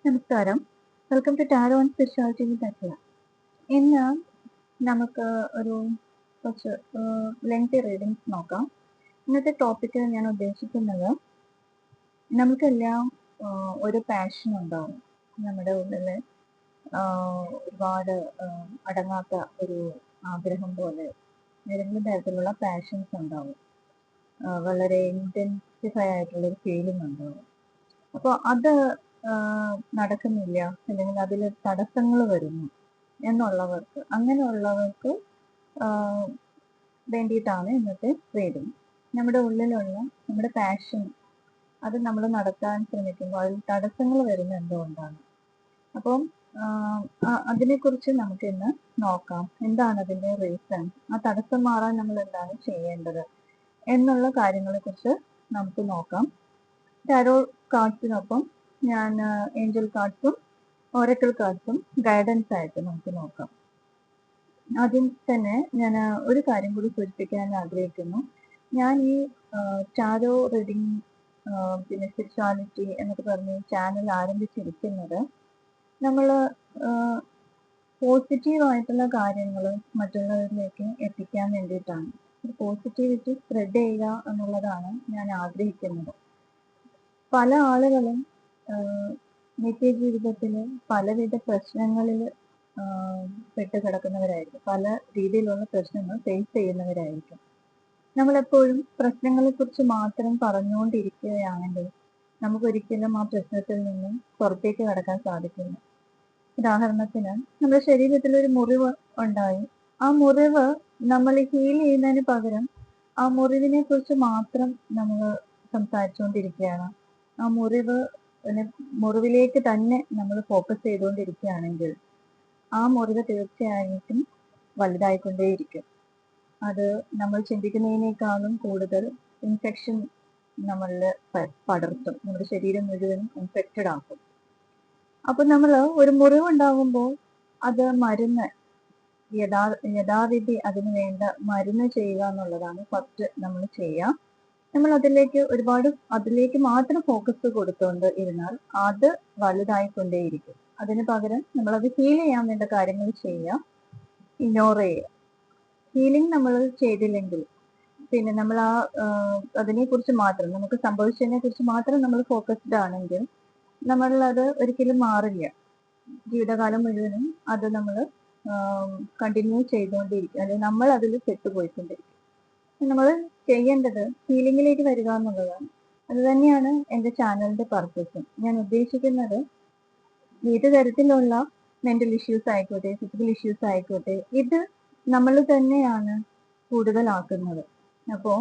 നമസ്കാരം. Welcome to tarot and spirituality with Akhila. ഇന്ന് നമുക്ക് ഒരു കുറച്ച് ലെങ്തി റീഡിങ്സ് നോക്കാം. ഇന്നത്തെ ടോപ്പിക്ക് ഞാൻ ഉദ്ദേശിക്കുന്നത്, നമുക്കെല്ലാം ഒരു പാഷൻ ഉണ്ടാവും. നമ്മുടെ ഉള്ളിൽ ഒരുപാട് അടങ്ങാത്ത ഒരു ആഗ്രഹം പോലെ ഏതെങ്കിലും തരത്തിലുള്ള പാഷൻസ് ഉണ്ടാവും. വളരെ ഇൻറ്റൻസിഫൈ ആയിട്ടുള്ളൊരു ഫീലിംഗ് ഉണ്ടാവും. അപ്പോൾ അത് നടക്കുന്നില്ല, അല്ലെങ്കിൽ അതിൽ തടസ്സങ്ങൾ വരുന്നു എന്നുള്ളവർക്ക്, അങ്ങനെയുള്ളവർക്ക് വേണ്ടിയിട്ടാണ് ഇന്നത്തെ റീഡിങ്. നമ്മുടെ ഉള്ളിലുള്ള നമ്മുടെ പാഷൻ അത് നമ്മൾ നടത്താൻ ശ്രമിക്കുമ്പോൾ അതിൽ തടസ്സങ്ങൾ വരുന്നത് എന്തുകൊണ്ടാണ്? അപ്പം അതിനെക്കുറിച്ച് നമുക്ക് ഇന്ന് നോക്കാം. എന്താണ് അതിൻ്റെ റീസൺ? ആ തടസ്സം മാറാൻ നമ്മൾ എന്താണ് ചെയ്യേണ്ടത് എന്നുള്ള കാര്യങ്ങളെക്കുറിച്ച് നമുക്ക് നോക്കാം. ടാരോ കാർഡ്സിനൊപ്പം ഞാൻ ഏഞ്ചൽ കാർഡ്സും ഓറക്കിൾ കാർഡ്സും ഗൈഡൻസ് ആയിട്ട് നമുക്ക് നോക്കാം. ആദ്യം തന്നെ ഞാൻ ഒരു കാര്യം കൂടി സൂചിപ്പിക്കാൻ ആഗ്രഹിക്കുന്നു. ഞാൻ ഈ ടാരോ റീഡിങ് പിന്നെ സ്പിരിച്വാലിറ്റി എന്നൊക്കെ പറഞ്ഞ് ചാനൽ ആരംഭിച്ചിരിക്കുന്നത് നമ്മൾ പോസിറ്റീവായിട്ടുള്ള കാര്യങ്ങൾ മറ്റുള്ളവരിലേക്ക് എത്തിക്കാൻ വേണ്ടിയിട്ടാണ്. പോസിറ്റിവിറ്റി സ്പ്രെഡ് ചെയ്യുക എന്നുള്ളതാണ് ഞാൻ ആഗ്രഹിക്കുന്നത്. പല ആളുകളും നിത്യജീവിതത്തിൽ പലവിധ പ്രശ്നങ്ങളിൽ പെട്ട് കിടക്കുന്നവരായിരിക്കും. പല രീതിയിലുള്ള പ്രശ്നങ്ങൾ ഫേസ് ചെയ്യുന്നവരായിരിക്കും. നമ്മളെപ്പോഴും പ്രശ്നങ്ങളെക്കുറിച്ച് മാത്രം പറഞ്ഞുകൊണ്ടിരിക്കുകയാണെങ്കിൽ നമുക്കൊരിക്കലും ആ പ്രശ്നത്തിൽ നിന്നും പുറത്തേക്ക് കടക്കാൻ സാധിക്കില്ല. ഉദാഹരണത്തിന്, നമ്മുടെ ശരീരത്തിൽ ഒരു മുറിവ് ഉണ്ടായി. ആ മുറിവ് നമ്മൾ ഹീൽ ചെയ്യുന്നതിന് പകരം ആ മുറിവിനെ കുറിച്ച് മാത്രം നമ്മൾ സംസാരിച്ചുകൊണ്ടിരിക്കുകയാണ്. ആ മുറിവിലേക്ക് തന്നെ നമ്മൾ ഫോക്കസ് ചെയ്തുകൊണ്ടിരിക്കുകയാണെങ്കിൽ ആ മുറിവ് തീർച്ചയായിട്ടും വലുതായിക്കൊണ്ടേയിരിക്കും. അത് നമ്മൾ ചിന്തിക്കുന്നതിനേക്കാളും കൂടുതൽ ഇൻഫെക്ഷൻ നമ്മളിൽ പടർത്തും. നമ്മുടെ ശരീരം മുഴുവനും ഇൻഫെക്റ്റഡ് ആക്കും. അപ്പൊ നമ്മൾ ഒരു മുറിവ് ഉണ്ടാകുമ്പോൾ അത് മരുന്ന് യഥാവിധി അതിന് വേണ്ട മരുന്ന് ചെയ്യുക എന്നുള്ളതാണ് ഫസ്റ്റ് നമ്മൾ ചെയ്യുക. നമ്മൾ അതിലേക്ക് മാത്രം ഫോക്കസ് കൊടുത്തുകൊണ്ട് ഇരുന്നാൽ അത് വലുതായിക്കൊണ്ടേയിരിക്കും. അതിന് പകരം നമ്മളത് ഹീൽ ചെയ്യാൻ വേണ്ട കാര്യങ്ങൾ ചെയ്യുക, ഇഗ്നോർ ചെയ്യുക. ഹീലിംഗ് നമ്മൾ ചെയ്തില്ലെങ്കിൽ പിന്നെ നമ്മൾ അതിനെക്കുറിച്ച് മാത്രം, നമുക്ക് സംഭവിച്ചതിനെ കുറിച്ച് മാത്രം നമ്മൾ ഫോക്കസ്ഡ് ആണെങ്കിൽ നമ്മളത് ഒരിക്കലും മാറില്ല. ജീവിതകാലം മുഴുവനും അത് നമ്മൾ കണ്ടിന്യൂ ചെയ്തുകൊണ്ടിരിക്കും, അല്ലെങ്കിൽ നമ്മൾ അതിൽ പെട്ടുപോയിക്കൊണ്ടിരിക്കും. നമ്മൾ ചെയ്യേണ്ടത് ഹീലിംഗിലേക്ക് വരിക എന്നുള്ളതാണ്. അത് തന്നെയാണ് എൻ്റെ ചാനലിന്റെ പർപ്പസും. ഞാൻ ഉദ്ദേശിക്കുന്നത് ഏത് തരത്തിലുള്ള മെന്റൽ ഇഷ്യൂസ് ആയിക്കോട്ടെ, ഫിസിക്കൽ ഇഷ്യൂസ് ആയിക്കോട്ടെ, ഇത് നമ്മൾ തന്നെയാണ് കൂടുതലാക്കുന്നത്. അപ്പോൾ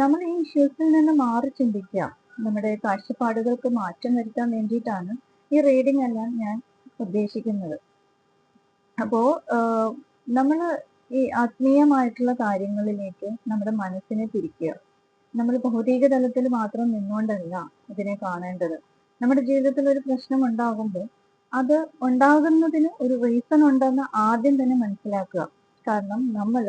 നമ്മൾ ഈ ഇഷ്യൂസിൽ നിന്ന് മാറി ചിന്തിക്കുക, നമ്മുടെ കാഴ്ചപ്പാടുകൾക്ക് മാറ്റം വരുത്താൻ വേണ്ടിയിട്ടാണ് ഈ റീഡിംഗ് എല്ലാം ഞാൻ ഉദ്ദേശിക്കുന്നത്. അപ്പോൾ നമ്മൾ ഈ ആത്മീയമായിട്ടുള്ള കാര്യങ്ങളിലേക്ക് നമ്മുടെ മനസ്സിനെ തിരിക്കുക. നമ്മൾ ഭൗതിക തലത്തിൽ മാത്രം നിന്നുകൊണ്ടല്ല ഇതിനെ കാണേണ്ടത്. നമ്മുടെ ജീവിതത്തിൽ ഒരു പ്രശ്നം ഉണ്ടാകുമ്പോൾ അത് ഉണ്ടാകുന്നതിന് ഒരു റീസൺ ഉണ്ടെന്ന് ആദ്യം തന്നെ മനസ്സിലാക്കുക. കാരണം നമ്മൾ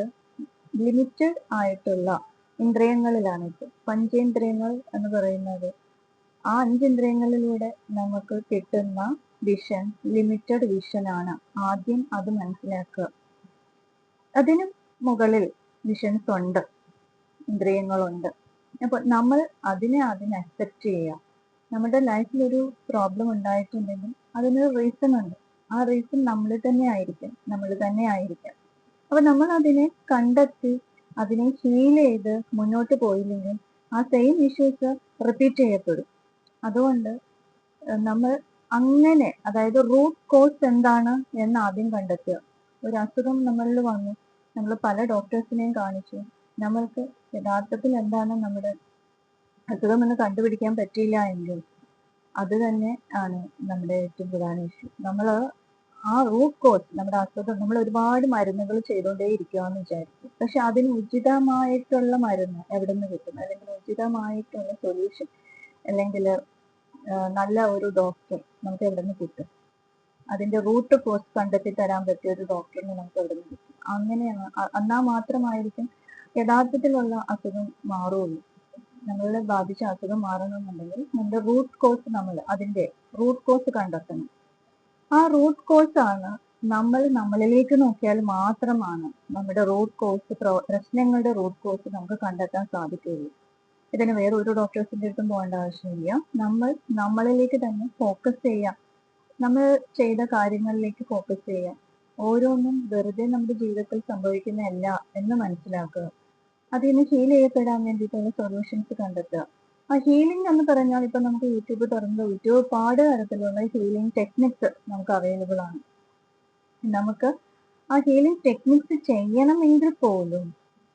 ലിമിറ്റഡ് ആയിട്ടുള്ള ഇന്ദ്രിയങ്ങളിലാണ് ഇപ്പോൾ. പഞ്ചേന്ദ്രിയങ്ങൾ എന്ന് പറയുന്നത്, ആ 5 ഇന്ദ്രിയങ്ങളിലൂടെ നമുക്ക് കിട്ടുന്ന വിഷൻ ലിമിറ്റഡ് വിഷനാണ്. ആദ്യം അത് മനസ്സിലാക്കുക. അതിന് മുകളിൽ വിഷൻസ് ഉണ്ട്, ഇന്ദ്രിയങ്ങളുണ്ട്. അപ്പോൾ നമ്മൾ അതിനെ അക്സെപ്റ്റ് ചെയ്യുക. നമ്മുടെ ലൈഫിൽ ഒരു പ്രോബ്ലം ഉണ്ടായിട്ടുണ്ടെങ്കിൽ അതിനൊരു റീസൺ ഉണ്ട്. ആ റീസൺ നമ്മൾ തന്നെ ആയിരിക്കാം. അപ്പൊ നമ്മൾ അതിനെ കണ്ടെത്തി അതിനെ ഹീൽ ചെയ്ത് മുന്നോട്ട് പോയില്ലെങ്കിൽ ആ സെയിം ഇഷ്യൂസ് റിപ്പീറ്റ് ചെയ്യപ്പെടും. അതുകൊണ്ട് നമ്മൾ അങ്ങനെ, അതായത് റൂട്ട് കോസ് എന്താണ് എന്ന് ആദ്യം കണ്ടെത്തുക. ഒരു അസുഖം നമ്മളിൽ വന്നു, നമ്മൾ പല ഡോക്ടേഴ്സിനെയും കാണിച്ചു, നമ്മൾക്ക് യഥാർത്ഥത്തിൽ എന്താണ് നമ്മുടെ അസുഖം എന്ന് കണ്ടുപിടിക്കാൻ പറ്റിയില്ല എങ്കിൽ അത് തന്നെ ആണ് നമ്മുടെ ഏറ്റവും പ്രധാന ഇഷ്യൂ. നമ്മൾ ആ റൂട്ട് കോസ്, നമ്മുടെ അസുഖം, നമ്മൾ ഒരുപാട് മരുന്നുകൾ ചെയ്തുകൊണ്ടേ ഇരിക്കുകയെന്ന് വിചാരിക്കും. പക്ഷെ അതിന് ഉചിതമായിട്ടുള്ള മരുന്ന് എവിടെ നിന്ന് കിട്ടും, അല്ലെങ്കിൽ ഉചിതമായിട്ടുള്ള സൊല്യൂഷൻ, അല്ലെങ്കിൽ നല്ല ഒരു ഡോക്ടർ നമുക്ക് എവിടെ നിന്ന് കിട്ടും? അതിന്റെ റൂട്ട് കോസ് കണ്ടെത്തി തരാൻ പറ്റിയ ഒരു ഡോക്ടറിനെ നമുക്ക് എവിടെ നിന്ന് കിട്ടും? അങ്ങനെയാണ്, എന്നാൽ മാത്രമായിരിക്കും യഥാർത്ഥത്തിലുള്ള അസുഖം മാറുള്ളൂ. നമ്മളെ ബാധിച്ച അസുഖം മാറണമെന്നുണ്ടെങ്കിൽ നമ്മുടെ റൂട്ട് കോസ് അതിന്റെ റൂട്ട് കോസ് കണ്ടെത്തണം. ആ റൂട്ട് കോസ് ആണ് നമ്മളിലേക്ക് നോക്കിയാൽ മാത്രമാണ് നമ്മുടെ റൂട്ട് കോസ് പ്രശ്നങ്ങളുടെ റൂട്ട് കോസ് നമുക്ക് കണ്ടെത്താൻ സാധിക്കുകയുള്ളൂ. ഇതിന് വേറെ ഒരു ഡോക്ടേഴ്സിന്റെ അടുത്തും പോകേണ്ട ആവശ്യമില്ല. നമ്മളിലേക്ക് തന്നെ ഫോക്കസ് ചെയ്യാം. നമ്മൾ ചെയ്ത കാര്യങ്ങളിലേക്ക് ഫോക്കസ് ചെയ്യാം. ഓരോന്നും വെറുതെ നമ്മുടെ ജീവിതത്തിൽ സംഭവിക്കുന്നതല്ല എന്ന് മനസ്സിലാക്കുക. അതിന് ഹീൽ ചെയ്യപ്പെടാൻ വേണ്ടിയിട്ടുള്ള സൊല്യൂഷൻസ് കണ്ടെത്തുക. ആ ഹീലിംഗ് എന്ന് പറഞ്ഞാൽ ഇപ്പൊ നമുക്ക് യൂട്യൂബ് തുറന്ന് ഒരുപാട് തരത്തിലുള്ള ഹീലിംഗ് ടെക്നിക്സ് നമുക്ക് അവൈലബിൾ ആണ്. നമുക്ക് ആ ഹീലിംഗ് ടെക്നിക്സ് ചെയ്യണമെങ്കിൽ പോലും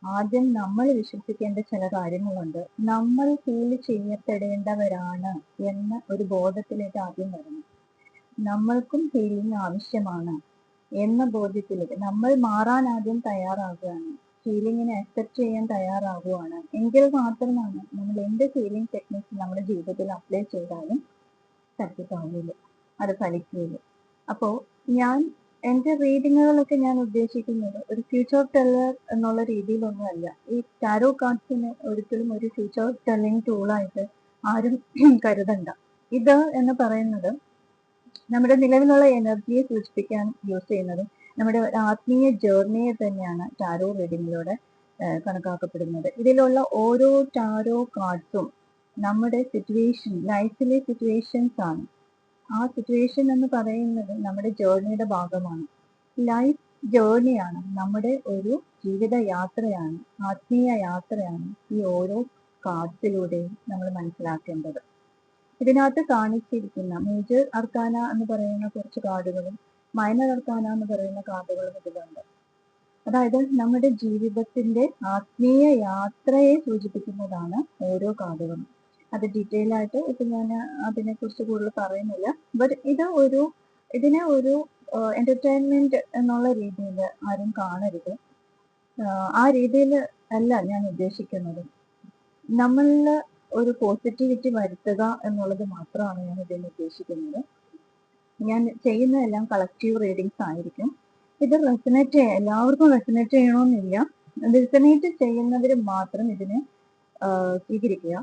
ആദ്യം നമ്മൾ വിശ്വസിക്കേണ്ട ചില കാര്യങ്ങളുണ്ട്. നമ്മൾ ഹീൽ ചെയ്യപ്പെടേണ്ടവരാണ് എന്ന ഒരു ബോധത്തിലേക്ക് ആദ്യം വരണം. നമ്മൾക്കും ഹീലിംഗ് ആവശ്യമാണ് എന്ന ബോധ്യത്തിലേക്ക് നമ്മൾ മാറാൻ ആദ്യം തയ്യാറാകുകയാണ്. ഹീലിംഗിനെ അക്സെപ്റ്റ് ചെയ്യാൻ തയ്യാറാകുകയാണ് എങ്കിൽ മാത്രമാണ് നമ്മൾ എന്ത് ഹീലിംഗ് ടെക്നിക്സ് നമ്മുടെ ജീവിതത്തിൽ അപ്ലൈ ചെയ്താലും സക്സസ് ആവുകയുള്ളൂ, അത് ഫലിക്കുകയുള്ളൂ. അപ്പോൾ എൻ്റെ റീഡിങ്ങുകളൊക്കെ ഞാൻ ഉദ്ദേശിക്കുന്നത് ഒരു ഫ്യൂച്ചർ ടെല്ലർ എന്നുള്ള രീതിയിലൊന്നുമല്ല. ഈ ടാരോ കാർഡ്സിനെ ഒരിക്കലും ഒരു ഫ്യൂച്ചർ ടെല്ലിംഗ് ടൂളായിട്ട് ആരും കരുതണ്ട. ഇത് എന്ന് പറയുന്നത് നമ്മുടെ നിലവിലുള്ള എനർജിയെ സൂചിപ്പിക്കാൻ യൂസ് ചെയ്യുന്നതും നമ്മുടെ ആത്മീയ ജേർണിയെ തന്നെയാണ് ടാരോ റീഡിങ്ങിലൂടെ കണക്കാക്കപ്പെടുന്നത്. ഇതിലുള്ള ഓരോ ടാരോ കാർഡ്സും നമ്മുടെ ലൈഫിലെ സിറ്റുവേഷൻസ് ആണ്. ആ സിറ്റുവേഷൻ എന്ന് പറയുന്നത് നമ്മുടെ ജേർണിയുടെ ഭാഗമാണ്. ലൈഫ് ജേർണിയാണ്, നമ്മുടെ ഒരു ജീവിത യാത്രയാണ്, ആത്മീയ യാത്രയാണ് ഈ ഓരോ കാർഡ്സിലൂടെയും നമ്മൾ മനസ്സിലാക്കേണ്ടത്. ഇതിനകത്ത് കാണിച്ചിരിക്കുന്ന മേജർ അർക്കാന എന്ന് പറയുന്ന കുറച്ച് കാർഡുകളും മൈനർ അർക്കാന എന്ന് പറയുന്ന കാർഡുകളും ഇതിലുണ്ട്. അതായത് നമ്മുടെ ജീവിതത്തിന്റെ ആത്മീയ യാത്രയെ സൂചിപ്പിക്കുന്നതാണ് ഓരോ കാർഡുകളും. അത് ഡീറ്റെയിൽ ആയിട്ട് ഇപ്പൊ ഞാൻ അതിനെ കുറിച്ച് കൂടുതൽ പറയുന്നില്ല. ബട്ട് ഇതിനെ ഒരു എന്റർടൈൻമെന്റ് എന്നുള്ള രീതിയിൽ ആരും കാണരുത്. ആ രീതിയിൽ അല്ല ഞാൻ ഉദ്ദേശിക്കുന്നത്. നമ്മളിൽ ഒരു പോസിറ്റിവിറ്റി വരുത്തുക എന്നുള്ളത് മാത്രമാണ് ഞാൻ ഇതിന് ഉദ്ദേശിക്കുന്നത്. ഞാൻ ചെയ്യുന്നതെല്ലാം കളക്റ്റീവ് റീഡിങ്സ് ആയിരിക്കും. ഇത് എല്ലാവർക്കും റെസനേറ്റ് ചെയ്യണമെന്നില്ല. റെസനേറ്റ് ചെയ്യുന്നവർ മാത്രം ഇതിനെ സ്വീകരിക്കുക.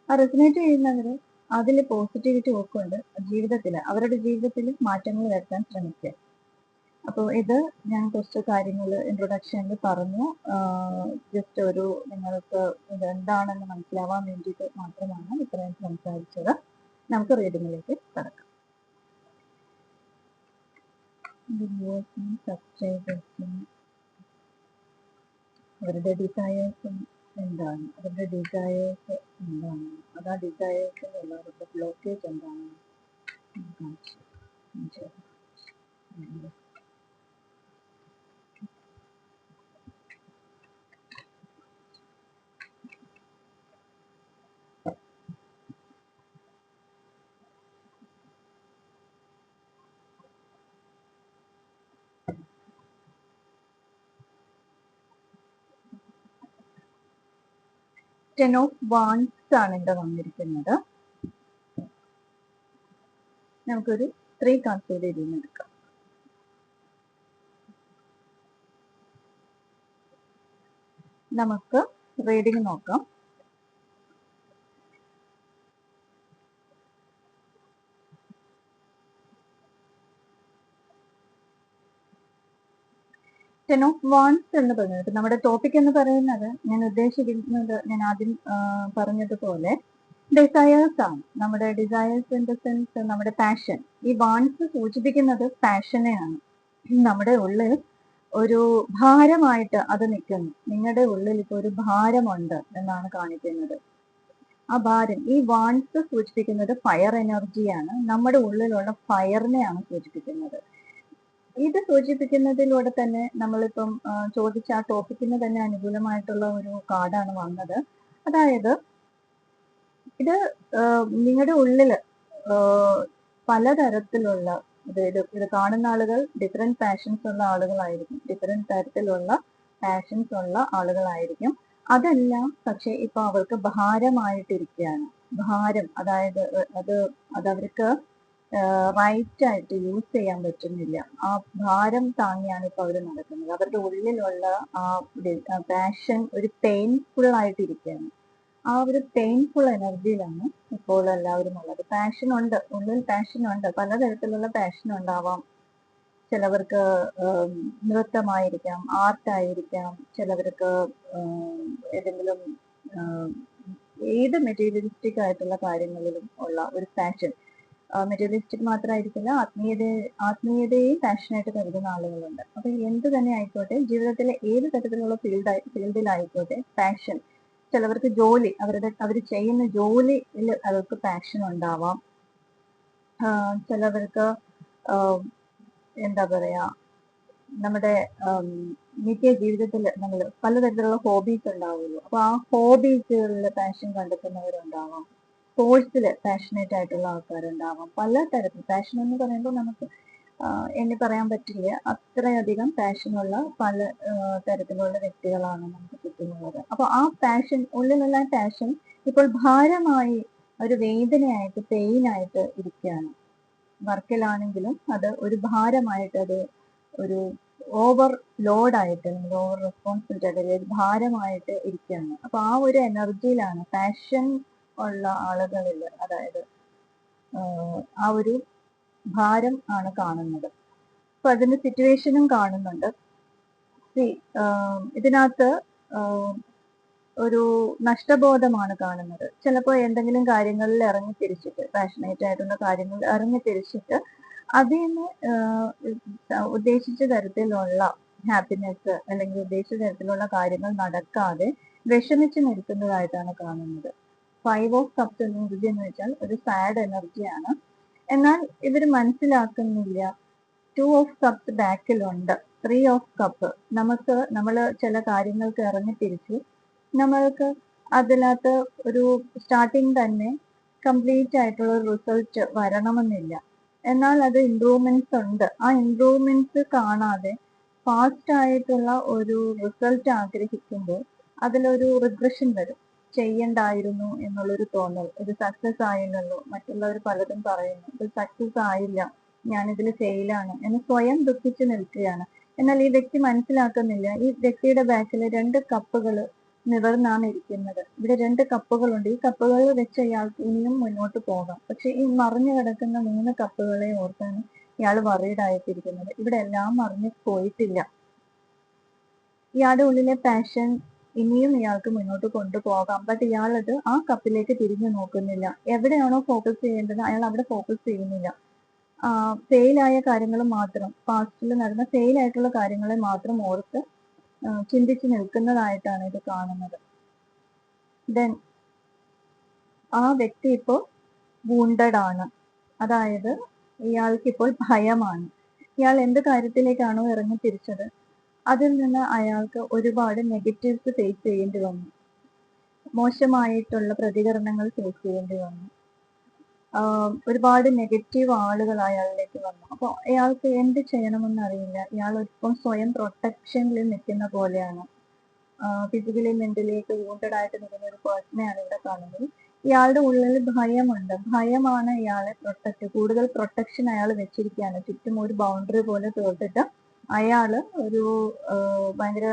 ആ റെസനേറ്റ് ചെയ്യുന്നവർ അതിൽ പോസിറ്റിവിറ്റി ഉൾക്കൊണ്ട് അവരുടെ ജീവിതത്തിൽ മാറ്റങ്ങൾ വരുത്താൻ ശ്രമിക്കുക. അപ്പോൾ ഇത് ഞാൻ കുറച്ച് കാര്യങ്ങൾ ഇൻട്രൊഡക്ഷനിൽ പറഞ്ഞു. ജസ്റ്റ് നിങ്ങൾക്ക് ഇത് എന്താണെന്ന് മനസ്സിലാവാൻ വേണ്ടിയിട്ട് മാത്രമാണ് ഇത്രയും സംസാരിച്ചത്. നമുക്ക് റീഡിങ്ങിലേക്ക് കടക്കാം. സബ്സ്ക്രൈബേഴ്സും അവരുടെ ഡിസയേഴ്സും എന്താണ്, അവരുടെ ഡിസയേഴ്സ് എന്താണ്, അത് ആ ഡിസയേഴ്സിൻ്റെ എല്ലാവരുടെ ബ്ലോക്കേജ് എന്താണ് കാണിച്ചു. 10 of Wands ആണ് ഇവിടെ വന്നിരിക്കുന്നത്. നമുക്കൊരു 3 കാർഡ്സ് കൂടി ഇതിൽ നിന്ന് എടുക്കാം. നമുക്ക് റീഡിങ് നോക്കാം. ടെൻ ഓഫ് വാൻസ് എന്ന് പറയുന്നത് നമ്മുടെ ടോപ്പിക് എന്ന് പറയുന്നത് ഞാൻ ഉദ്ദേശിക്കുന്നത് ഞാൻ ആദ്യം പറഞ്ഞതുപോലെ ഡിസയേഴ്സ് ആണ്. നമ്മുടെ ഡിസയേഴ്സ് ഇൻ ദ സെൻസ് നമ്മുടെ പാഷൻ. ഈ വാൻസ് സൂചിപ്പിക്കുന്നത് പാഷനെയാണ്. നമ്മുടെ ഉള്ളിൽ ഒരു ഭാരമായിട്ട് അത് നിൽക്കുന്നു. നിങ്ങളുടെ ഉള്ളിൽ ഇപ്പോൾ ഒരു ഭാരമുണ്ട് എന്നാണ് കാണിക്കുന്നത്. ആ ഭാരം, ഈ വാൻസ് സൂചിപ്പിക്കുന്നത് ഫയർ എനർജിയാണ്. നമ്മുടെ ഉള്ളിലുള്ള ഫയറിനെയാണ് സൂചിപ്പിക്കുന്നത്. ഇത് സൂചിപ്പിക്കുന്നതിലൂടെ തന്നെ നമ്മളിപ്പം ചോദിച്ച ആ ടോപ്പിക്കിന് തന്നെ അനുകൂലമായിട്ടുള്ള ഒരു കാർഡാണ് വന്നത്. അതായത് ഇത് നിങ്ങളുടെ ഉള്ളില് പലതരത്തിലുള്ള ഇത് കാണുന്ന ആളുകൾ ഡിഫറെന്റ് പാഷൻസ് ഉള്ള ആളുകളായിരിക്കും, ഡിഫറെന്റ് തരത്തിലുള്ള പാഷൻസ് ഉള്ള ആളുകളായിരിക്കും. അതെല്ലാം പക്ഷെ ഇപ്പൊ അവർക്ക് ഭാരമായിട്ടിരിക്കുകയാണ്. ഭാരം, അതായത് അതവർക്ക് റൈറ്റ് ആയിട്ട് യൂസ് ചെയ്യാൻ പറ്റുന്നില്ല. ആ ഭാരം താങ്ങിയാണ് ഇപ്പൊ അവർ നടക്കുന്നത്. അവരുടെ ഉള്ളിലുള്ള ആ പാഷൻ ഒരു പെയിൻഫുൾ ആയിട്ടിരിക്കുകയാണ്. ആ ഒരു പെയിൻഫുൾ എനർജിയിലാണ് ഇപ്പോൾ എല്ലാവരും ഉള്ളത്. പാഷൻ ഉണ്ട്, ഉള്ളിൽ പാഷൻ ഉണ്ട്, പലതരത്തിലുള്ള പാഷൻ ഉണ്ടാവാം. ചിലവർക്ക് നൃത്തമായിരിക്കാം, ആർട്ടായിരിക്കാം, ചിലവർക്ക് ഏതെങ്കിലും ഏത് മെറ്റീരിയലിസ്റ്റിക് ആയിട്ടുള്ള കാര്യങ്ങളിലും ഉള്ള ഒരു പാഷൻ. മെറ്റീരിയലിസ്റ്റിക് മാത്രമായിരിക്കില്ല, ആത്മീയതയെയും പാഷനായിട്ട് കരുതുന്ന ആളുകളുണ്ട്. അപ്പൊ എന്ത് തന്നെ ആയിക്കോട്ടെ, ജീവിതത്തിലെ ഏത് തരത്തിലുള്ള ഫീൽഡിലായിക്കോട്ടെ പാഷൻ. ചിലവർക്ക് ജോലി, അവർ ചെയ്യുന്ന ജോലിയിൽ അവർക്ക് പാഷൻ ഉണ്ടാവാം. ചിലവർക്ക് എന്താ പറയാ, നമ്മുടെ നിത്യ ജീവിതത്തിൽ നമ്മൾ പലതരത്തിലുള്ള ഹോബീസ് ഉണ്ടാവുമല്ലോ. അപ്പൊ ആ ഹോബീസുകളിൽ പാഷൻ കണ്ടെത്തുന്നവരുണ്ടാവാം. സ്പോർട്സിൽ പാഷനേറ്റ് ആയിട്ടുള്ള ആൾക്കാരുണ്ടാവാം. പലതരത്തിൽ പാഷൻ എന്ന് പറയുമ്പോൾ നമുക്ക് എണ്ണി പറയാൻ പറ്റില്ല, അത്രയധികം പാഷനുള്ള പല തരത്തിലുള്ള വ്യക്തികളാണ് നമുക്ക് ചുറ്റുമുള്ളത്. അപ്പൊ ആ പാഷൻ, ഉള്ളിലുള്ള പാഷൻ ഇപ്പോൾ ഭാരമായി, ഒരു വേദനയായിട്ട്, പെയിനായിട്ട് ഇരിക്കുകയാണ്. വർക്കിലാണെങ്കിലും അത് ഒരു ഭാരമായിട്ട്, അത് ഒരു ഓവർ ലോഡായിട്ട്, ഓവർ റെസ്പോൺസിബിലിറ്റി ആയിട്ട്, ഒരു ഭാരമായിട്ട് ഇരിക്കുകയാണ്. അപ്പൊ ആ ഒരു എനർജിയിലാണ് പാഷൻ ഉള്ള ആളുകളിൽ, അതായത് ആ ഒരു ഭാരം ആണ് കാണുന്നത്. അപ്പൊ അതിന്റെ സിറ്റുവേഷനും കാണുന്നുണ്ട്. ഇതിനകത്ത് ഒരു നഷ്ടബോധമാണ് കാണുന്നത്. ചിലപ്പോൾ എന്തെങ്കിലും കാര്യങ്ങളിൽ ഇറങ്ങി തിരിച്ചിട്ട്, പാഷനേറ്റ് ആയിട്ടുള്ള കാര്യങ്ങളിൽ ഇറങ്ങി തിരിച്ചിട്ട് അതിൽ നിന്ന് ഉദ്ദേശിച്ച തരത്തിലുള്ള ഹാപ്പിനെസ് അല്ലെങ്കിൽ ഉദ്ദേശിച്ച തരത്തിലുള്ള കാര്യങ്ങൾ നടക്കാതെ വിഷമിച്ച് നിൽക്കുന്നതായിട്ടാണ് കാണുന്നത്. 5 ഓഫ് കപ്സ് എനർജി എന്ന് വെച്ചാൽ ഒരു സാഡ് എനർജിയാണ്. എന്നാൽ ഇവർ മനസ്സിലാക്കുന്നില്ല 2 ഓഫ് കപ്സ് ബാക്കിലുണ്ട്. 3 ഓഫ് കപ്പ്, നമ്മൾ ചില കാര്യങ്ങൾക്ക് ഇറങ്ങി തിരിച്ച് നമ്മൾക്ക് അതിനകത്ത് ഒരു സ്റ്റാർട്ടിങ് തന്നെ കംപ്ലീറ്റ് ആയിട്ടുള്ള റിസൾട്ട് വരണമെന്നില്ല. എന്നാൽ അത് ഇംപ്രൂവ്മെന്റ്സ് ഉണ്ട്. ആ ഇംപ്രൂവ്മെന്റ്സ് കാണാതെ ഫാസ്റ്റ് ആയിട്ടുള്ള ഒരു റിസൾട്ട് ആഗ്രഹിക്കുമ്പോൾ അതിലൊരു റിഗ്രഷൻ വരും. ചെയ്യണ്ടായിരുന്നു എന്നുള്ളൊരു തോന്നൽ. ഇത് സക്സസ് ആയില്ലല്ലോ, മറ്റുള്ളവർ പലതും പറയുന്നു, ഇത് സക്സസ് ആയില്ല, ഞാനിതിൽ ഫെയിലാണ് എന്ന് സ്വയം ദുഃഖിച്ച് നിൽക്കുകയാണ്. എന്നാൽ ഈ വ്യക്തി മനസ്സിലാക്കുന്നില്ല, ഈ വ്യക്തിയുടെ ബാക്കിൽ 2 കപ്പുകൾ നിവർന്നാണ് ഇരിക്കുന്നത്. ഇവിടെ 2 കപ്പുകളുണ്ട്. ഈ കപ്പുകൾ വെച്ച് ഇയാൾക്ക് ഇനിയും മുന്നോട്ട് പോകാം. പക്ഷെ ഈ മറിഞ്ഞു കിടക്കുന്ന 3 കപ്പുകളെ ഓർത്താണ് ഇയാൾ വറീഡ് ആയിട്ടിരിക്കുന്നത്. ഇവിടെ എല്ലാം മറിഞ്ഞു പോയിട്ടില്ല. ഇയാളുടെ ഉള്ളിലെ പാഷൻ ഇനിയും ഇയാൾക്ക് മുന്നോട്ട് കൊണ്ടുപോകാം. ബട്ട് ഇയാളത് ആ കപ്പിലേക്ക് തിരിഞ്ഞു നോക്കുന്നില്ല. എവിടെയാണോ ഫോക്കസ് ചെയ്യേണ്ടത് അയാൾ അവിടെ ഫോക്കസ് ചെയ്യുന്നില്ല. ഫെയിലായ കാര്യങ്ങൾ മാത്രം, പാസ്റ്റിൽ നടന്ന ഫെയിൽ ആയിട്ടുള്ള കാര്യങ്ങളെ മാത്രം ഓർത്ത് ചിന്തിച്ച് നിൽക്കുന്നതായിട്ടാണ് ഇത് കാണുന്നത്. ദെൻ ആ വ്യക്തി ഇപ്പോൾ വൂണ്ടഡ് ആണ്. അതായത് ഇയാൾക്ക് ഇപ്പോൾ ഭയമാണ്. ഇയാൾ എന്ത് കാര്യത്തിലേക്കാണോ ഇറങ്ങി തിരിച്ചത് അതിൽ നിന്ന് അയാൾക്ക് ഒരുപാട് നെഗറ്റീവ്സ് ഫേസ് ചെയ്യേണ്ടി വന്നു. മോശമായിട്ടുള്ള പ്രതികരണങ്ങൾ ഫേസ് ചെയ്യേണ്ടി വന്നു. ഒരുപാട് നെഗറ്റീവ് ആളുകൾ അയാളിലേക്ക് വന്നു. അപ്പോൾ അയാൾക്ക് എന്ത് ചെയ്യണമെന്ന് അറിയില്ല. ഇയാൾ ഇപ്പം സ്വയം പ്രൊട്ടക്ഷനിൽ നിൽക്കുന്ന പോലെയാണ്. ഫിസിക്കലി മെന്റലി ഒക്കെ വൂണ്ടഡ് ആയിട്ട് നിൽക്കുന്ന ഒരു പേഴ്സണെയാണ് ഇവിടെ കാണുന്നത്. ഇയാളുടെ ഉള്ളിൽ ഭയമുണ്ട്. ഭയമാണ് ഇയാളെ കൂടുതൽ പ്രൊട്ടക്ഷൻ അയാൾ വെച്ചിരിക്കുകയാണ്. ചുറ്റും ഒരു ബൗണ്ടറി പോലെ തീർത്തിട്ട് അയാള് ഒരു ഭയങ്കര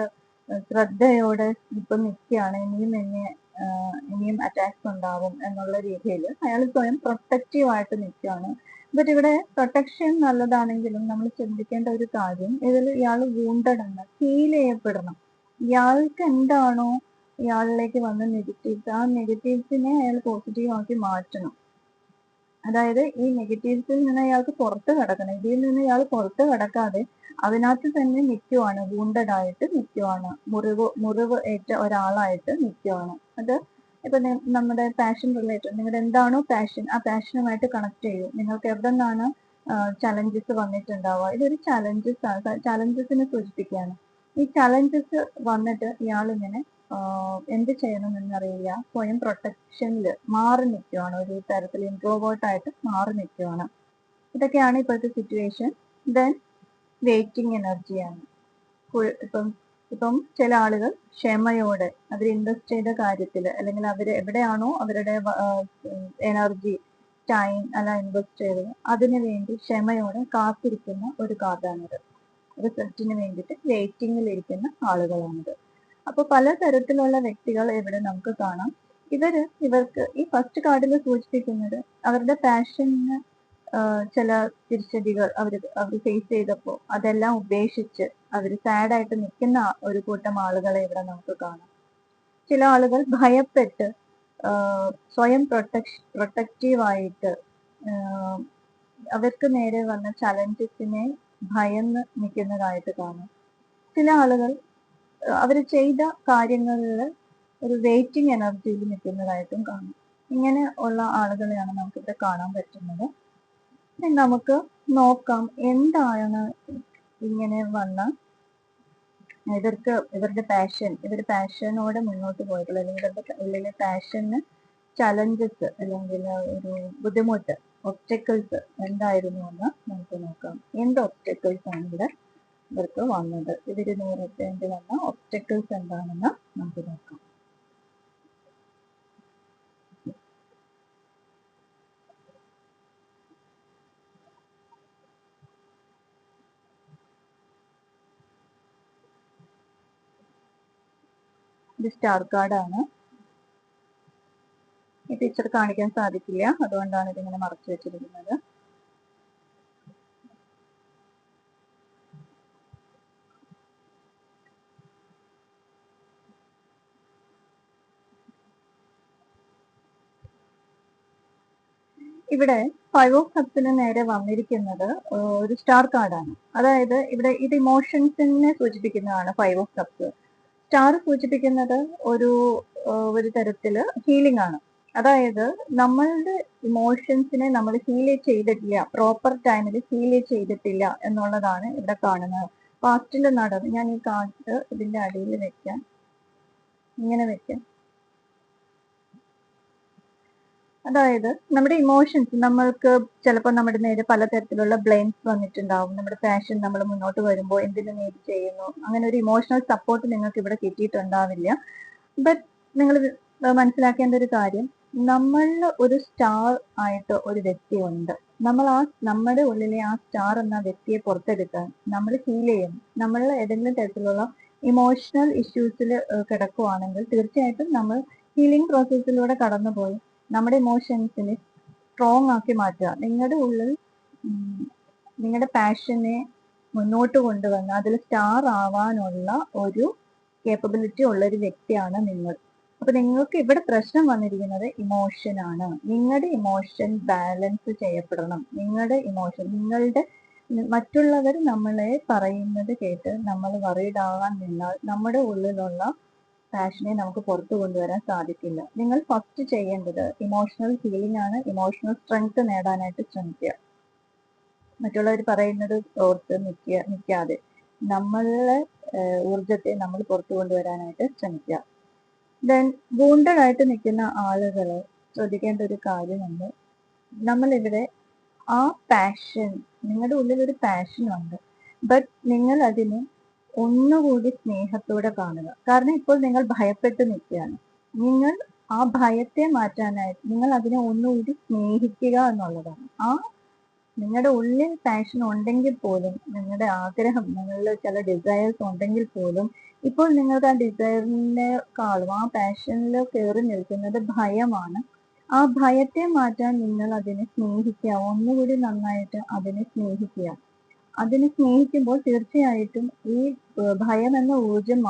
ശ്രദ്ധയോടെ ഇപ്പൊ നിൽക്കുകയാണ്. ഇനിയും അറ്റാക്സ് ഉണ്ടാവും എന്നുള്ള രീതിയിൽ അയാൾ സ്വയം പ്രൊട്ടക്റ്റീവ് ആയിട്ട് നിൽക്കുകയാണ്. ബട്ട് ഇവിടെ പ്രൊട്ടക്ഷൻ നല്ലതാണെങ്കിലും നമ്മൾ ചിന്തിക്കേണ്ട ഒരു കാര്യം, ഇതിൽ ഇയാൾ വൂണ്ടഡ് ആണ്, ഫീൽ ചെയ്യപ്പെടണം. ഇയാൾക്ക് എന്താണോ ഇയാളിലേക്ക് വന്ന നെഗറ്റീവ്സ്, ആ നെഗറ്റീവ്സിനെ അയാൾ പോസിറ്റീവ് ആക്കി മാറ്റണം. അതായത് ഈ നെഗറ്റീവ്സിൽ നിന്ന് അയാൾക്ക് പുറത്ത് കടക്കണം. ഇതിൽ നിന്ന് ഇയാൾ പുറത്ത് കടക്കാതെ അതിനകത്ത് തന്നെ നിൽക്കുവാണ്, വൂണ്ടഡ് ആയിട്ട് നിൽക്കുവാണ്, മുറിവ് ഏറ്റ ഒരാളായിട്ട് നിൽക്കുവാണ്. അത് ഇപ്പൊ നമ്മുടെ പാഷൻ റിലേറ്റഡ്, നിങ്ങളുടെ എന്താണോ പാഷൻ, ആ പാഷനുമായിട്ട് കണക്ട് ചെയ്യും. നിങ്ങൾക്ക് എവിടെ നിന്നാണ് ചലഞ്ചസ് വന്നിട്ടുണ്ടാവുക, ഇതൊരു ചലഞ്ചസിനെ സൂചിപ്പിക്കുകയാണ്. ഈ ചലഞ്ചസ് വന്നിട്ട് ഇയാളിങ്ങനെ എന്ത് ചെയ്യണമെന്നറിയില്ല, സ്വയം പ്രൊട്ടക്ഷനിൽ മാറി നിൽക്കുവാണ്, ഒരു തരത്തിൽ ഇൻട്രോവേർട്ട് ആയിട്ട് മാറി നിൽക്കുവാണ്. ഇതൊക്കെയാണ് ഇപ്പോഴത്തെ സിറ്റുവേഷൻ. ദെൻ വെയിറ്റിംഗ് എനർജിയാണ്. ഇപ്പം ചില ആളുകൾ ക്ഷമയോടെ അവർ ഇൻവെസ്റ്റ് ചെയ്ത കാര്യത്തിൽ, അല്ലെങ്കിൽ അവർ എവിടെയാണോ അവരുടെ എനർജി, ടൈം എല്ലാം ഇൻവെസ്റ്റ് ചെയ്തത് അതിനു വേണ്ടി ക്ഷമയോടെ കാത്തിരിക്കുന്ന ഒരു കാർഡാണിത്. റിസൾട്ടിന് വേണ്ടിയിട്ട് വെയിറ്റിംഗിൽ ഇരിക്കുന്ന ആളുകളാണിത്. അപ്പൊ പലതരത്തിലുള്ള വ്യക്തികൾ ഇവിടെ നമുക്ക് കാണാം. ഇവർക്ക് ഈ ഫസ്റ്റ് കാർഡിൽ സൂചിപ്പിക്കുന്നത് അവരുടെ പാഷന് ചില തിരിച്ചടികൾ അവർ ഫേസ് ചെയ്തപ്പോൾ അതെല്ലാം ഉപേക്ഷിച്ച് അവർ സാഡായിട്ട് നിൽക്കുന്ന ഒരു കൂട്ടം ആളുകളെ ഇവിടെ നമുക്ക് കാണാം. ചില ആളുകൾ ഭയപ്പെട്ട് സ്വയം പ്രൊട്ടക്റ്റീവായിട്ട് അവർക്ക് നേരെ വന്ന ചലഞ്ചസിനെ ഭയന്ന് നിൽക്കുന്നതായിട്ട് കാണാം. ചില ആളുകൾ അവർ ചെയ്ത കാര്യങ്ങളിൽ ഒരു വെയിറ്റിംഗ് എനർജിയിൽ നിൽക്കുന്നതായിട്ടും കാണാം. ഇങ്ങനെ ഉള്ള ആളുകളെയാണ് നമുക്കിവിടെ കാണാൻ പറ്റുന്നത്. നമുക്ക് നോക്കാം എന്താണ് ഇങ്ങനെ വന്ന ഇവരുടെ പാഷനോടെ മുന്നോട്ട് പോയിട്ടുള്ള അല്ലെങ്കിൽ ഇവരുടെ ഉള്ളിലെ പാഷന് ചലഞ്ചസ് അല്ലെങ്കിൽ ഒരു ബുദ്ധിമുട്ട് ഒബ്സ്റ്റക്കിൾസ് എന്തായിരുന്നു എന്ന് നമുക്ക് നോക്കാം. എന്ത് ഒബ്സ്റ്റക്കിൾസ് ആണ് ഇവിടെ ഇവർക്ക് വന്നത്, ഇവര് നേരിടേണ്ടി വന്ന ഒബ്സ്റ്റക്കിൾസ് എന്താണെന്ന് നമുക്ക് നോക്കാം. ഇത് സ്റ്റാർ കാർഡാണ്. ഈ പിക്ചർ കാണിക്കാൻ സാധിക്കില്ല, അതുകൊണ്ടാണ് ഇതിങ്ങനെ മറച്ചു വെച്ചിരിക്കുന്നത്. ഇവിടെ 5 ഓഫ് കപ്സിന് നേരെ വന്നിരിക്കുന്നത് ഒരു സ്റ്റാർ കാർഡാണ്. അതായത് ഇവിടെ ഇത് ഇമോഷൻസിനെ സൂചിപ്പിക്കുന്നതാണ് 5 ഓഫ് കപ്സ്. സ്റ്റാർ സൂചിപ്പിക്കുന്നത് ഒരു തരത്തില് ഹീലിംഗ് ആണ്. അതായത് നമ്മളുടെ ഇമോഷൻസിനെ നമ്മൾ ഹീൽ ചെയ്തിട്ടില്ല, പ്രോപ്പർ ടൈമിൽ ഹീൽ ചെയ്തിട്ടില്ല എന്നുള്ളതാണ് ഇവിടെ കാണുന്നത്. പാസ്റ്റിൽ നടന്ന് ഞാൻ ഈ കാർഡ് ഇതിന്റെ അടിയിൽ വെക്കാം, ഇങ്ങനെ വെക്കാം. അതായത് നമ്മുടെ ഇമോഷൻസ്, നമ്മൾക്ക് ചിലപ്പോൾ നമ്മുടെ നേരെ പലതരത്തിലുള്ള ബ്ലെയിംസ് വന്നിട്ടുണ്ടാവും. നമ്മുടെ പാഷൻ നമ്മൾ മുന്നോട്ട് വരുമ്പോൾ എന്തിനു നേടി ചെയ്യുന്നു, അങ്ങനെ ഒരു ഇമോഷണൽ സപ്പോർട്ട് നിങ്ങൾക്ക് ഇവിടെ കിട്ടിയിട്ടുണ്ടാവില്ല. ബട്ട് നിങ്ങൾ മനസ്സിലാക്കേണ്ട ഒരു കാര്യം, നമ്മളിൽ ഒരു സ്റ്റാർ ആയിട്ട് ഒരു വ്യക്തിയുണ്ട്. നമ്മുടെ ഉള്ളിലെ ആ സ്റ്റാർ എന്ന വ്യക്തിയെ പുറത്തെടുക്കാൻ നമ്മൾ ഹീൽ ചെയ്യും. നമ്മൾ ഏതെങ്കിലും തരത്തിലുള്ള ഇമോഷണൽ ഇഷ്യൂസിൽ കിടക്കുവാണെങ്കിൽ തീർച്ചയായിട്ടും നമ്മൾ ഹീലിംഗ് പ്രോസസ്സിലൂടെ കടന്നുപോയി നമ്മുടെ ഇമോഷൻസിനെ സ്ട്രോങ് ആക്കി മാറ്റുക. നിങ്ങളുടെ ഉള്ളിൽ നിങ്ങളുടെ പാഷനെ മുന്നോട്ട് കൊണ്ടുവന്ന് അതിൽ സ്റ്റാർ ആവാനുള്ള ഒരു കേപ്പബിലിറ്റി ഉള്ള ഒരു വ്യക്തിയാണ് നിങ്ങൾ. അപ്പൊ നിങ്ങൾക്ക് ഇവിടെ പ്രശ്നം വന്നിരിക്കുന്നത് ഇമോഷൻ ആണ്. നിങ്ങളുടെ ഇമോഷൻ ബാലൻസ് ചെയ്യപ്പെടണം. നിങ്ങളുടെ മറ്റുള്ളവർ നമ്മളെ പറയുന്നത് കേട്ട് നമ്മൾ വറീഡ് ആകാൻ നിന്നാൽ നമ്മുടെ ഉള്ളിലുള്ള പാഷനെ നമുക്ക് പുറത്തു കൊണ്ടുവരാൻ സാധിക്കില്ല. നിങ്ങൾ ഫസ്റ്റ് ചെയ്യേണ്ടത് ഇമോഷണൽ ഹീലിംഗ് ആണ്. ഇമോഷണൽ സ്ട്രെങ്ത് നേടാനായിട്ട് ശ്രമിക്കുക. മറ്റുള്ളവർ പറയുന്നത് ഓർത്ത് നിൽക്കാതെ നമ്മളുടെ ഊർജത്തെ നമ്മൾ പുറത്തു കൊണ്ടുവരാനായിട്ട് ശ്രമിക്കുക. ദെൻ വൂണ്ടഡ് ആയിട്ട് നിൽക്കുന്ന ആളുകളെ ശ്രദ്ധിക്കേണ്ട ഒരു കാര്യമുണ്ട്. നമ്മളിവിടെ ആ പാഷൻ, നിങ്ങളുടെ ഉള്ളിൽ ഒരു പാഷൻ ഉണ്ട്, ബട്ട് നിങ്ങൾ അതിനെ ഒന്നുകൂടി സ്നേഹത്തോടെ കാണുക. കാരണം ഇപ്പോൾ നിങ്ങൾ ഭയപ്പെട്ട് നിൽക്കുകയാണ്. നിങ്ങൾ ആ ഭയത്തെ മാറ്റാനായിട്ട് നിങ്ങൾ അതിനെ ഒന്നുകൂടി സ്നേഹിക്കുക എന്നുള്ളതാണ്. നിങ്ങളുടെ ഉള്ളിൽ പാഷൻ ഉണ്ടെങ്കിൽ പോലും, നിങ്ങളുടെ ആഗ്രഹം, നിങ്ങളിൽ ചില ഡിസയേഴ്സ് ഉണ്ടെങ്കിൽ പോലും, ഇപ്പോൾ നിങ്ങൾക്ക് ആ ഡിസയറിനെക്കാളും ആ പാഷനിൽ കയറി നിൽക്കുന്നത് ഭയമാണ്. ആ ഭയത്തെ മാറ്റാൻ നിങ്ങൾ അതിനെ സ്നേഹിക്കുക, ഒന്നുകൂടി നന്നായിട്ട് അതിനെ സ്നേഹിക്കുക. അതിനെ സ്നേഹിക്കുമ്പോൾ തീർച്ചയായിട്ടും ഈ ഭയം എന്ന ഊർജം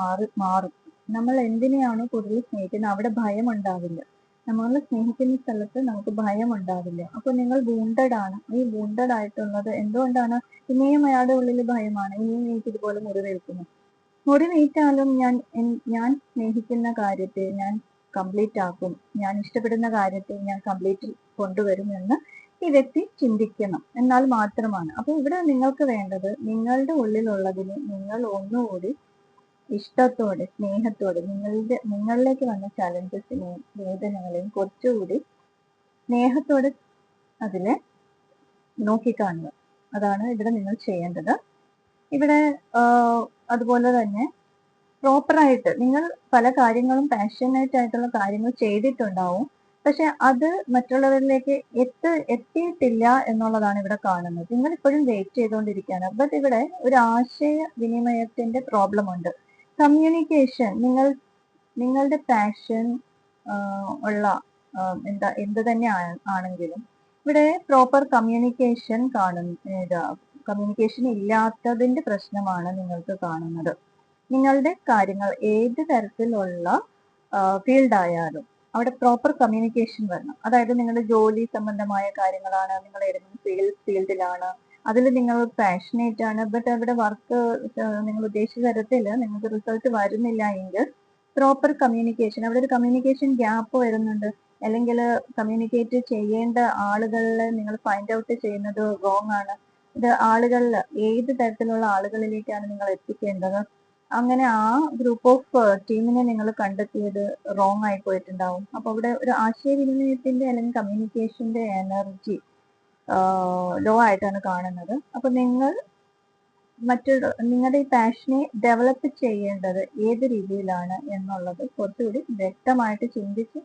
മാറും. നമ്മൾ എന്തിനെയാണോ കൂടുതൽ സ്നേഹിക്കുന്നത് അവിടെ ഭയം ഉണ്ടാവില്ല. നമ്മൾ സ്നേഹിക്കുന്ന സ്ഥലത്ത് നമുക്ക് ഭയം ഉണ്ടാവില്ല. അപ്പൊ നിങ്ങൾ വൂണ്ടഡ് ആണ്. ഈ വൂണ്ടഡ് ആയിട്ടുള്ളത് എന്തുകൊണ്ടാണ്? ഇനിയും അയാളുടെ ഉള്ളിൽ ഭയമാണ്. ഇനിയും എനിക്ക് ഇതുപോലെ മുറിവേൽക്കുന്നു. മുറിവേറ്റാലും ഞാൻ സ്നേഹിക്കുന്ന കാര്യത്തെ ഞാൻ കംപ്ലീറ്റ് ആക്കും, ഞാൻ ഇഷ്ടപ്പെടുന്ന കാര്യത്തെ ഞാൻ കംപ്ലീറ്റ് കൊണ്ടുവരും എന്ന് ഈ വ്യക്തി ചിന്തിക്കണം. എന്നാൽ മാത്രമാണ്. അപ്പൊ ഇവിടെ നിങ്ങൾക്ക് വേണ്ടത് നിങ്ങളുടെ ഉള്ളിലുള്ളതിനെ നിങ്ങൾ ഒന്നുകൂടി ഇഷ്ടത്തോടെ, സ്നേഹത്തോടെ, നിങ്ങളിലേക്ക് വന്ന ചലഞ്ചസിനെയും വേദനകളെയും കുറച്ചുകൂടി സ്നേഹത്തോടെ അതിനെ നോക്കിക്കാണുക. അതാണ് ഇവിടെ നിങ്ങൾ ചെയ്യേണ്ടത്. ഇവിടെ അതുപോലെ തന്നെ പ്രോപ്പറായിട്ട് നിങ്ങൾ പല കാര്യങ്ങളും പാഷനേറ്റ് ആയിട്ടുള്ള കാര്യങ്ങൾ ചെയ്തിട്ടുണ്ടാവും. പക്ഷെ അത് മറ്റുള്ളവരിലേക്ക് എത്തിയിട്ടില്ല എന്നുള്ളതാണ് ഇവിടെ കാണുന്നത്. നിങ്ങൾ ഇപ്പോഴും വെയിറ്റ് ചെയ്തുകൊണ്ടിരിക്കുകയാണ്. ബട്ട് ഇവിടെ ഒരു ആശയ വിനിമയത്തിന്റെ പ്രോബ്ലം ഉണ്ട്. കമ്മ്യൂണിക്കേഷൻ, നിങ്ങളുടെ പാഷൻ ഉള്ള എന്ത് തന്നെ ആണെങ്കിലും ഇവിടെ പ്രോപ്പർ കമ്മ്യൂണിക്കേഷൻ കമ്മ്യൂണിക്കേഷൻ ഇല്ലാത്തതിന്റെ പ്രശ്നമാണ് നിങ്ങൾക്ക് കാണുന്നത്. നിങ്ങളുടെ കാര്യങ്ങൾ ഏത് തരത്തിലുള്ള ഫീൽഡ് ആയാലും അവിടെ പ്രോപ്പർ കമ്മ്യൂണിക്കേഷൻ വരണം. അതായത് നിങ്ങളുടെ ജോലി സംബന്ധമായ കാര്യങ്ങളാണ്, നിങ്ങൾ ഏതെങ്കിലും സെയിൽസ് ഫീൽഡിലാണ്, അതിൽ നിങ്ങൾ പാഷനേറ്റ് ആണ്, ബട്ട് അവിടെ വർക്ക് നിങ്ങൾ ഉദ്ദേശിച്ച തരത്തിൽ നിങ്ങൾക്ക് റിസൾട്ട് വരുന്നില്ല എങ്കിൽ പ്രോപ്പർ കമ്മ്യൂണിക്കേഷൻ, അവിടെ ഒരു കമ്മ്യൂണിക്കേഷൻ ഗ്യാപ്പ് വരുന്നുണ്ട്, അല്ലെങ്കിൽ കമ്മ്യൂണിക്കേറ്റ് ചെയ്യേണ്ട ആളുകളെ നിങ്ങൾ ഫൈൻഡ് ഔട്ട് ചെയ്യുന്നത് റോങ് ആണ്. ഇത് ആളുകളിൽ ഏത് തരത്തിലുള്ള ആളുകളിലേക്കാണ് നിങ്ങൾ എത്തിക്കേണ്ടത്, അങ്ങനെ ആ ഗ്രൂപ്പ് ഓഫ് ടീമിനെ നിങ്ങൾ കണ്ടെത്തിയത് റോങ് ആയി പോയിട്ടുണ്ടാവും. അപ്പൊ അവിടെ ഒരു ആശയവിനിമയത്തിന്റെ അല്ലെങ്കിൽ കമ്മ്യൂണിക്കേഷന്റെ എനർജി ലോ ആയിട്ടാണ് കാണുന്നത്. അപ്പൊ നിങ്ങൾ നിങ്ങളുടെ ഈ പാഷനെ ഡെവലപ്പ് ചെയ്യേണ്ടത് ഏത് രീതിയിലാണ് എന്നുള്ളത് കുറച്ചുകൂടി വ്യക്തമായിട്ട് ചിന്തിച്ച്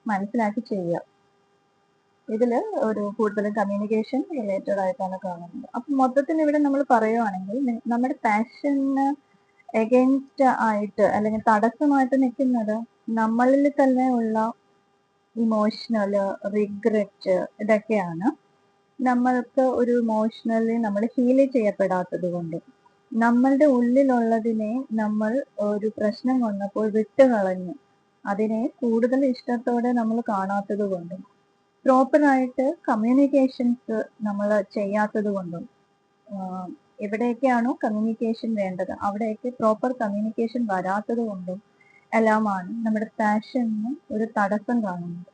മനസ്സിലാക്കി ചെയ്യുക. ഇതില് ഒരു കൂടുതലും കമ്മ്യൂണിക്കേഷൻ റിലേറ്റഡ് ആയിട്ടാണ് കാണുന്നത്. അപ്പൊ മൊത്തത്തിൽ ഇവിടെ നമ്മൾ പറയുവാണെങ്കിൽ നമ്മുടെ പാഷന് എഗെയിൻസ്റ്റ് ആയിട്ട് അല്ലെങ്കിൽ തടസ്സമായിട്ട് നിൽക്കുന്നത് നമ്മളിൽ തന്നെ ഉള്ള ഇമോഷണൽ റിഗ്രറ്റ്, ഇതൊക്കെയാണ്. നമ്മൾക്ക് ഒരു ഇമോഷണലി നമ്മൾ ഹീൽ ചെയ്യപ്പെടാത്തത് കൊണ്ടും നമ്മളുടെ ഉള്ളിലുള്ളതിനെ നമ്മൾ ഒരു പ്രശ്നം വന്നപ്പോൾ വിട്ടുകളഞ്ഞ് അതിനെ കൂടുതൽ ഇഷ്ടത്തോടെ നമ്മൾ കാണാത്തത് കൊണ്ടും പ്രോപ്പറായിട്ട് കമ്മ്യൂണിക്കേഷൻസ് നമ്മൾ ചെയ്യാത്തത് കൊണ്ടും എവിടെയൊക്കെയാണോ കമ്മ്യൂണിക്കേഷൻ വേണ്ടത് അവിടെയൊക്കെ പ്രോപ്പർ കമ്മ്യൂണിക്കേഷൻ വരാത്തത് കൊണ്ടും എല്ലാമാണ് നമ്മുടെ പാഷന് ഒരു തടസ്സം കാണുന്നത്.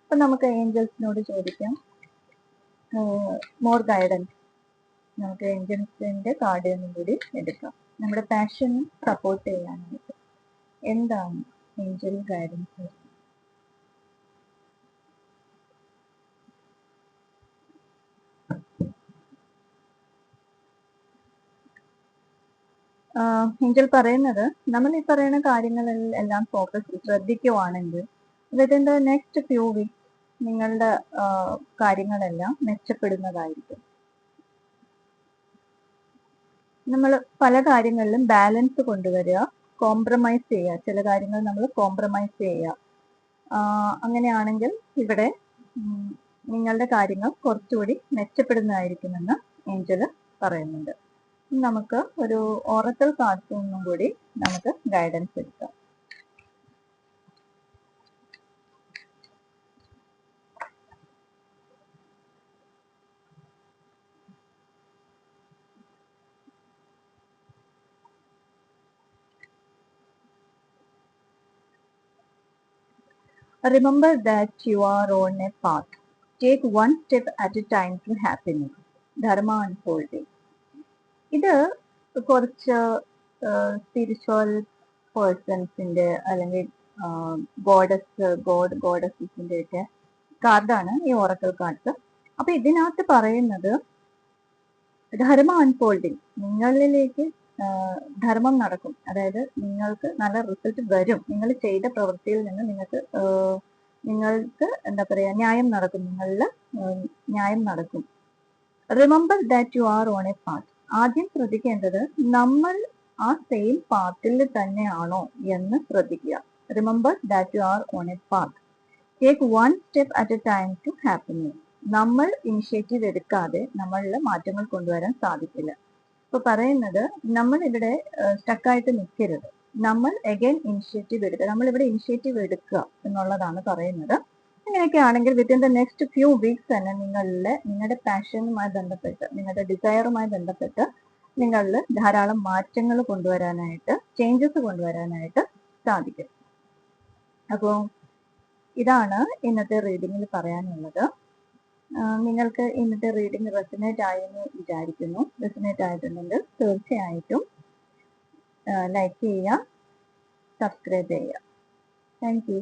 അപ്പൊ നമുക്ക് ഏഞ്ചൽസിനോട് ചോദിക്കാം മോർ ഗൈഡൻസ്. നമുക്ക് ഏഞ്ചൽസിന്റെ കാർഡ് ഒന്നും കൂടി എടുക്കാം നമ്മുടെ പാഷന് സപ്പോർട്ട് ചെയ്യാനായിട്ട്. എന്താണ് ഏഞ്ചൽ ഗൈഡൻസ്? ഏഞ്ചൽ പറയുന്നത് നമ്മൾ ഈ പറയുന്ന കാര്യങ്ങളെല്ലാം ഫോക്കസ് ശ്രദ്ധിക്കുവാണെങ്കിൽ within the next few weeks നിങ്ങളുടെ കാര്യങ്ങളെല്ലാം മെച്ചപ്പെടുന്നതായിരിക്കും. നമ്മൾ പല കാര്യങ്ങളിലും ബാലൻസ് കൊണ്ടുവരിക, കോംപ്രമൈസ് ചെയ്യുക. ചില കാര്യങ്ങൾ നമ്മൾ കോംപ്രമൈസ് ചെയ്യുക. അങ്ങനെയാണെങ്കിൽ ഇവിടെ നിങ്ങളുടെ കാര്യങ്ങൾ കുറച്ചുകൂടി മെച്ചപ്പെടുന്നതായിരിക്കുമെന്ന് ഏഞ്ചല് പറയുന്നുണ്ട്. നമുക്ക് ഒരു ഓറക്കൽ കാർഡ്സ് ഒന്നും കൂടി നമുക്ക് ഗൈഡൻസ് എടുക്കാം. Remember that you are on a path. Take one step at a time to happiness. Dharma unfolding. ഇത് കുറച്ച് സ്പിരിച്വൽ പേഴ്സൺസിന്റെ അല്ലെങ്കിൽ ഗോഡസസിന്റെ ഒക്കെ കാർഡാണ് ഈ ഓറക്കൽ കാർഡ്സ്. അപ്പൊ ഇതിനകത്ത് പറയുന്നത് ധർമ്മ അൺഫോൾഡിങ്, നിങ്ങളിലേക്ക് ധർമ്മം നടക്കും. അതായത് നിങ്ങൾക്ക് നല്ല റിസൾട്ട് വരും. നിങ്ങൾ ചെയ്ത പ്രവൃത്തിയിൽ നിന്ന് നിങ്ങൾക്ക് എന്താ പറയാ ന്യായം നടക്കും, നിങ്ങളിൽ ന്യായം നടക്കും. Remember that you are on a path. ആദ്യം ശ്രദ്ധിക്കേണ്ടത് നമ്മൾ ആ സെയിം പാത്തിൽ തന്നെയാണോ എന്ന് ശ്രദ്ധിക്കുക. Remember that you are on a path. Take one step at a time to happiness. നമ്മൾ ഇനിഷ്യേറ്റീവ് എടുക്കാതെ നമ്മളിൽ മാറ്റങ്ങൾ കൊണ്ടുവരാൻ സാധിക്കില്ല. ഇപ്പൊ പറയുന്നത് നമ്മൾ ഇവിടെ സ്റ്റക്കായിട്ട് നിൽക്കരുത്, നമ്മൾ അഗൈൻ ഇനിഷ്യേറ്റീവ് എടുക്കുക. നമ്മൾ ഇവിടെ ഇനിഷ്യേറ്റീവ് എടുക്കുക എന്നുള്ളതാണ് പറയുന്നത്. അങ്ങനെയൊക്കെ ആണെങ്കിൽ within the next few weeks തന്നെ നിങ്ങളുടെ പാഷനുമായി ബന്ധപ്പെട്ട്, നിങ്ങളുടെ ഡിസയറുമായി ബന്ധപ്പെട്ട് നിങ്ങളിൽ ധാരാളം മാറ്റങ്ങൾ കൊണ്ടുവരാനായിട്ട്, ചേഞ്ചസ് കൊണ്ടുവരാനായിട്ട് സാധിക്കും. അപ്പോൾ ഇതാണ് ഇന്നത്തെ റീഡിങ്ങിൽ പറയാനുള്ളത്. നിങ്ങൾക്ക് ഇന്നത്തെ റീഡിംഗ് റെസനേറ്റ് ആയെന്ന് വിചാരിക്കുന്നു. റെസനേറ്റ് ആയിട്ടുണ്ടെങ്കിൽ തീർച്ചയായിട്ടും ലൈക്ക് ചെയ്യുക, സബ്സ്ക്രൈബ് ചെയ്യുക. Thank you.